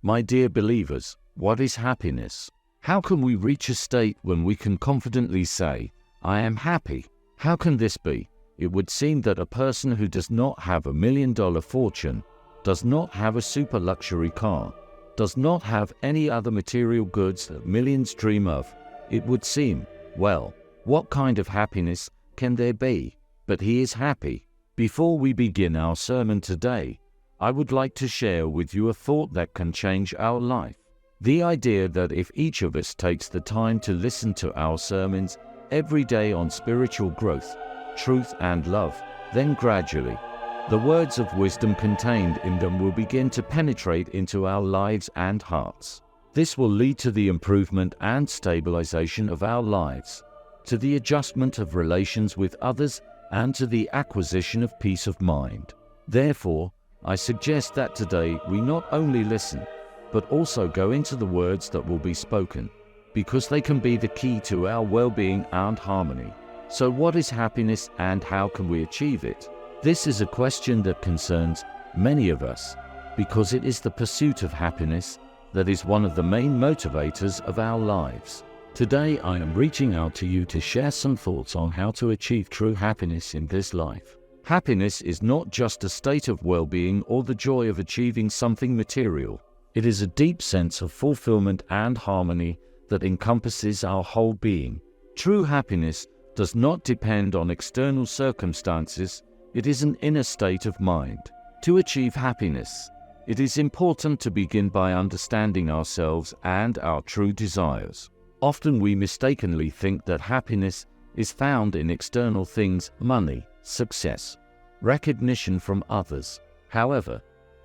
My dear believers, what is happiness? How can we reach a state when we can confidently say, I am happy? How can this be? It would seem that a person who does not have $1 million fortune, does not have a super luxury car, does not have any other material goods that millions dream of, it would seem, well, what kind of happiness can there be? But he is happy. Before we begin our sermon today, I would like to share with you a thought that can change our life. The idea that if each of us takes the time to listen to our sermons every day on spiritual growth, truth and love, then gradually, the words of wisdom contained in them will begin to penetrate into our lives and hearts. This will lead to the improvement and stabilization of our lives, to the adjustment of relations with others, and to the acquisition of peace of mind. Therefore, I suggest that today we not only listen, but also go into the words that will be spoken, because they can be the key to our well-being and harmony. So what is happiness and how can we achieve it? This is a question that concerns many of us, because it is the pursuit of happiness that is one of the main motivators of our lives. Today I am reaching out to you to share some thoughts on how to achieve true happiness in this life. Happiness is not just a state of well-being or the joy of achieving something material. It is a deep sense of fulfillment and harmony that encompasses our whole being. True happiness does not depend on external circumstances, it is an inner state of mind. To achieve happiness, it is important to begin by understanding ourselves and our true desires. Often we mistakenly think that happiness is found in external things, money, success, recognition from others. However,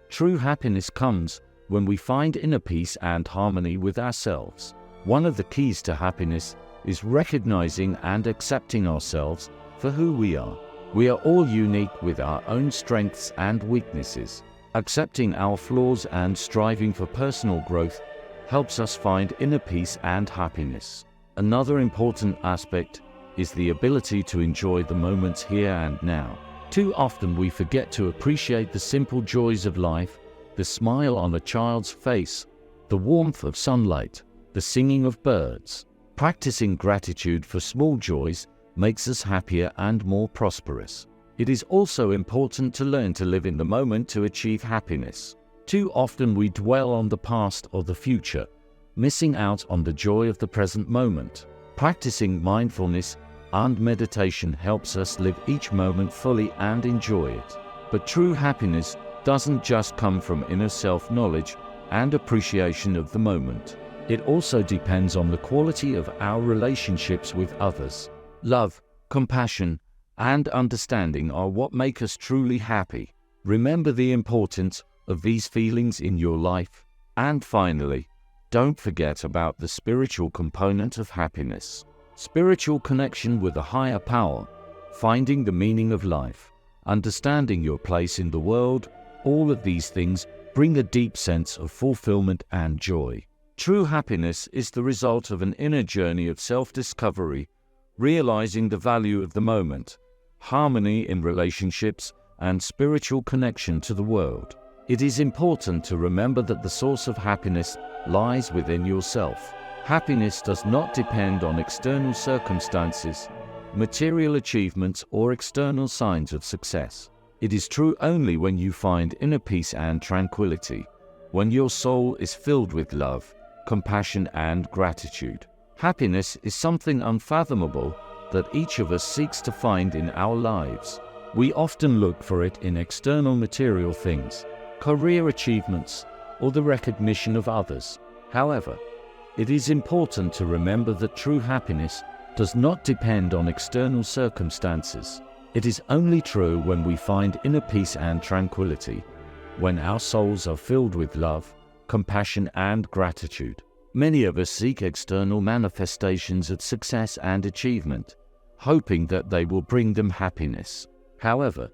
true happiness comes when we find inner peace and harmony with ourselves. One of the keys to happiness is recognizing and accepting ourselves for who we are. We are all unique with our own strengths and weaknesses. Accepting our flaws and striving for personal growth helps us find inner peace and happiness. Another important aspect is the ability to enjoy the moments here and now. Too often we forget to appreciate the simple joys of life, the smile on a child's face, the warmth of sunlight, the singing of birds. Practicing gratitude for small joys makes us happier and more prosperous. It is also important to learn to live in the moment to achieve happiness. Too often we dwell on the past or the future, missing out on the joy of the present moment. Practicing mindfulness and meditation helps us live each moment fully and enjoy it. But true happiness doesn't just come from inner self-knowledge and appreciation of the moment. It also depends on the quality of our relationships with others. Love, compassion, and understanding are what make us truly happy. Remember the importance of these feelings in your life. And finally, don't forget about the spiritual component of happiness. Spiritual connection with a higher power, finding the meaning of life, understanding your place in the world, all of these things bring a deep sense of fulfillment and joy. True happiness is the result of an inner journey of self-discovery, realizing the value of the moment, harmony in relationships, and spiritual connection to the world. It is important to remember that the source of happiness lies within yourself. Happiness does not depend on external circumstances, material achievements, or external signs of success. It is true only when you find inner peace and tranquility, when your soul is filled with love, compassion, and gratitude. Happiness is something unfathomable that each of us seeks to find in our lives. We often look for it in external material things, career achievements, or the recognition of others. However, it is important to remember that true happiness does not depend on external circumstances. It is only true when we find inner peace and tranquility, when our souls are filled with love, compassion, and gratitude. Many of us seek external manifestations of success and achievement, hoping that they will bring them happiness. However,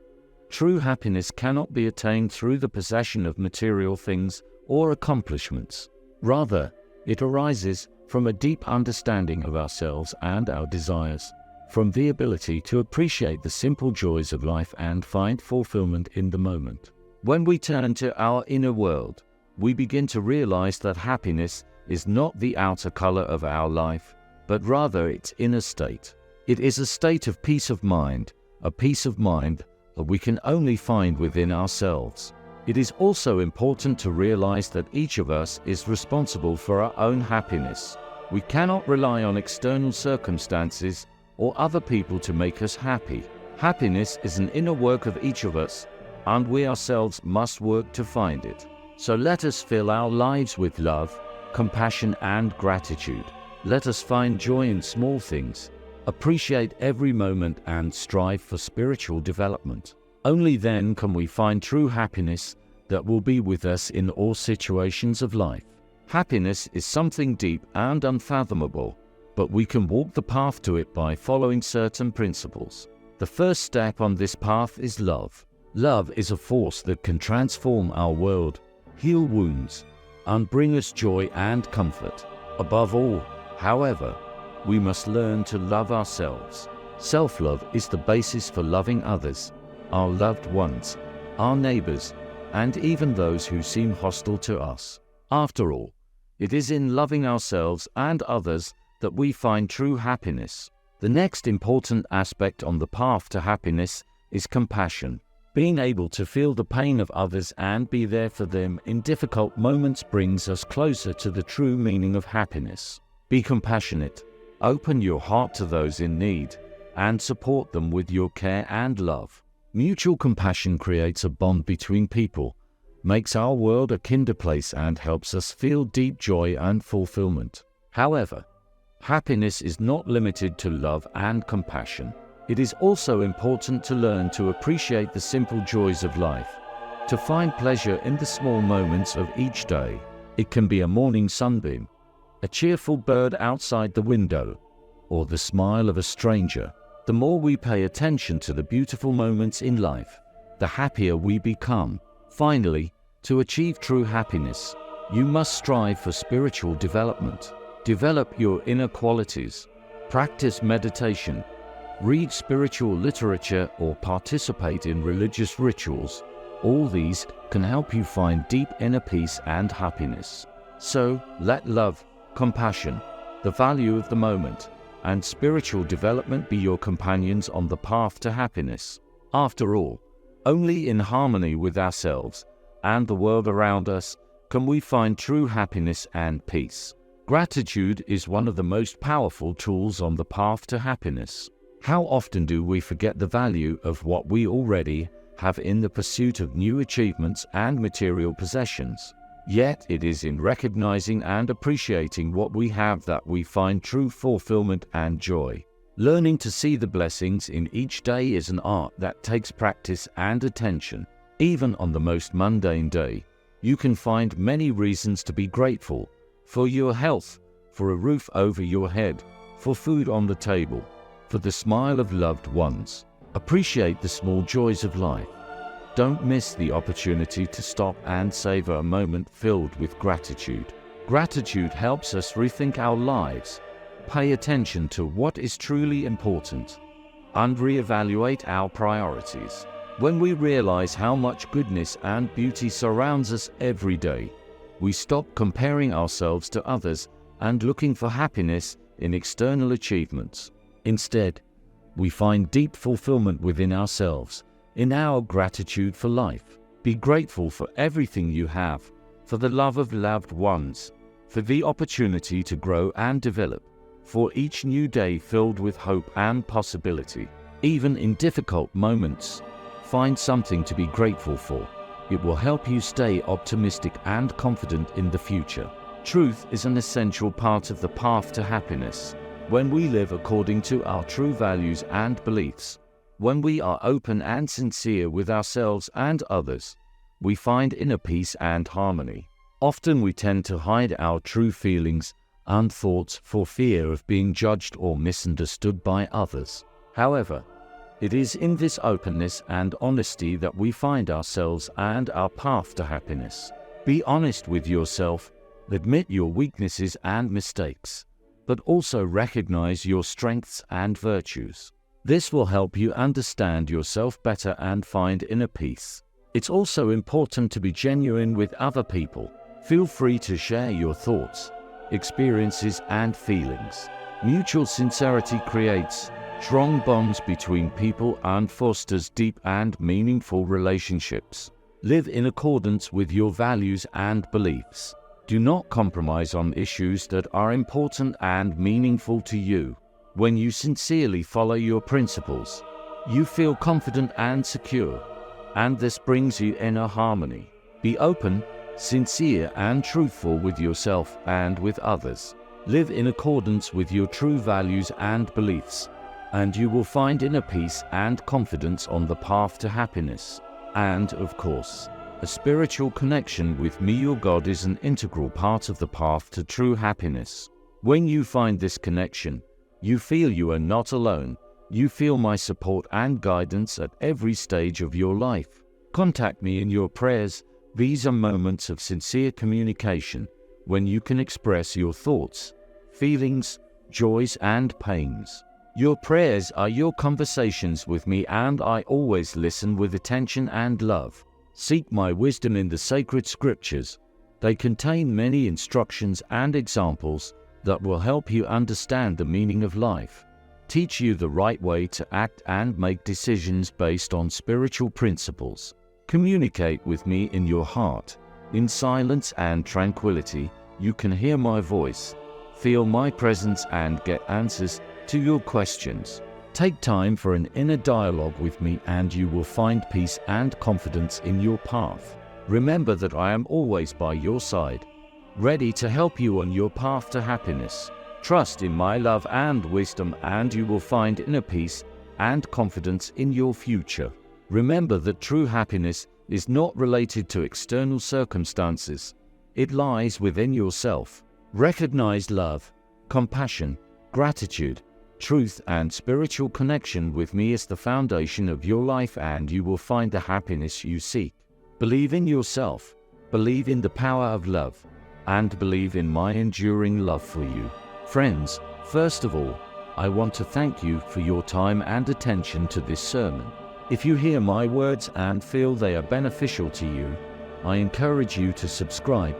true happiness cannot be attained through the possession of material things or accomplishments. Rather, it arises from a deep understanding of ourselves and our desires, from the ability to appreciate the simple joys of life and find fulfillment in the moment. When we turn to our inner world, we begin to realize that happiness is not the outer color of our life, but rather its inner state. It is a state of peace of mind, a peace of mind that we can only find within ourselves. It is also important to realize that each of us is responsible for our own happiness. We cannot rely on external circumstances or other people to make us happy. Happiness is an inner work of each of us, and we ourselves must work to find it. So let us fill our lives with love, compassion, and gratitude. Let us find joy in small things, appreciate every moment, and strive for spiritual development. Only then can we find true happiness that will be with us in all situations of life. Happiness is something deep and unfathomable, but we can walk the path to it by following certain principles. The first step on this path is love. Love is a force that can transform our world, heal wounds, and bring us joy and comfort. Above all, however, we must learn to love ourselves. Self-love is the basis for loving others, our loved ones, our neighbors, and even those who seem hostile to us. After all, it is in loving ourselves and others that we find true happiness. The next important aspect on the path to happiness is compassion. Being able to feel the pain of others and be there for them in difficult moments brings us closer to the true meaning of happiness. Be compassionate, open your heart to those in need, and support them with your care and love. Mutual compassion creates a bond between people, makes our world a kinder place, and helps us feel deep joy and fulfillment. However, happiness is not limited to love and compassion. It is also important to learn to appreciate the simple joys of life, to find pleasure in the small moments of each day. It can be a morning sunbeam, a cheerful bird outside the window, or the smile of a stranger. The more we pay attention to the beautiful moments in life, the happier we become. Finally, to achieve true happiness, you must strive for spiritual development. Develop your inner qualities, practice meditation, read spiritual literature, or participate in religious rituals. All these can help you find deep inner peace and happiness. So, let love, compassion, the value of the moment, and spiritual development be your companions on the path to happiness. After all, only in harmony with ourselves and the world around us can we find true happiness and peace. Gratitude is one of the most powerful tools on the path to happiness. How often do we forget the value of what we already have in the pursuit of new achievements and material possessions? Yet it is in recognizing and appreciating what we have that we find true fulfillment and joy. Learning to see the blessings in each day is an art that takes practice and attention. Even on the most mundane day, you can find many reasons to be grateful: for your health, for a roof over your head, for food on the table, for the smile of loved ones. Appreciate the small joys of life. Don't miss the opportunity to stop and savor a moment filled with gratitude. Gratitude helps us rethink our lives, pay attention to what is truly important, and reevaluate our priorities. When we realize how much goodness and beauty surrounds us every day, we stop comparing ourselves to others and looking for happiness in external achievements. Instead, we find deep fulfillment within ourselves, in our gratitude for life. Be grateful for everything you have, for the love of loved ones, for the opportunity to grow and develop, for each new day filled with hope and possibility. Even in difficult moments, find something to be grateful for. It will help you stay optimistic and confident in the future. Truth is an essential part of the path to happiness. When we live according to our true values and beliefs, when we are open and sincere with ourselves and others, we find inner peace and harmony. Often we tend to hide our true feelings and thoughts for fear of being judged or misunderstood by others. However, it is in this openness and honesty that we find ourselves and our path to happiness. Be honest with yourself, admit your weaknesses and mistakes, but also recognize your strengths and virtues. This will help you understand yourself better and find inner peace. It's also important to be genuine with other people. Feel free to share your thoughts, experiences, and feelings. Mutual sincerity creates strong bonds between people and fosters deep and meaningful relationships. Live in accordance with your values and beliefs. Do not compromise on issues that are important and meaningful to you. When you sincerely follow your principles, you feel confident and secure, and this brings you inner harmony. Be open, sincere, and truthful with yourself and with others. Live in accordance with your true values and beliefs, and you will find inner peace and confidence on the path to happiness. And, of course, a spiritual connection with me, your God, is an integral part of the path to true happiness. When you find this connection, you feel you are not alone. You feel my support and guidance at every stage of your life. Contact me in your prayers. These are moments of sincere communication when you can express your thoughts, feelings, joys, and pains. Your prayers are your conversations with me, and I always listen with attention and love. Seek my wisdom in the sacred scriptures. They contain many instructions and examples that will help you understand the meaning of life, teach you the right way to act, and make decisions based on spiritual principles. Communicate with me in your heart. In silence and tranquility, you can hear my voice, feel my presence, and get answers to your questions. Take time for an inner dialogue with me, and you will find peace and confidence in your path. Remember that I am always by your side, ready to help you on your path to happiness. Trust in my love and wisdom, and you will find inner peace and confidence in your future. Remember that true happiness is not related to external circumstances. It lies within yourself. Recognize love, compassion, gratitude, truth, and spiritual connection with me as the foundation of your life, and you will find the happiness you seek. Believe in yourself, believe in the power of love, and believe in my enduring love for you. Friends, first of all, I want to thank you for your time and attention to this sermon. If you hear my words and feel they are beneficial to you, I encourage you to subscribe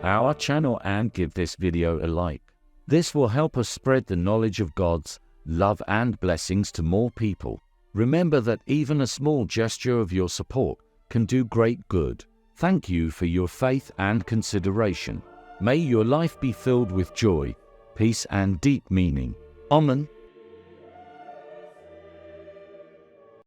our channel and give this video a like. This will help us spread the knowledge of God's love and blessings to more people. Remember that even a small gesture of your support can do great good. Thank you for your faith and consideration. May your life be filled with joy, peace, and deep meaning. Amen.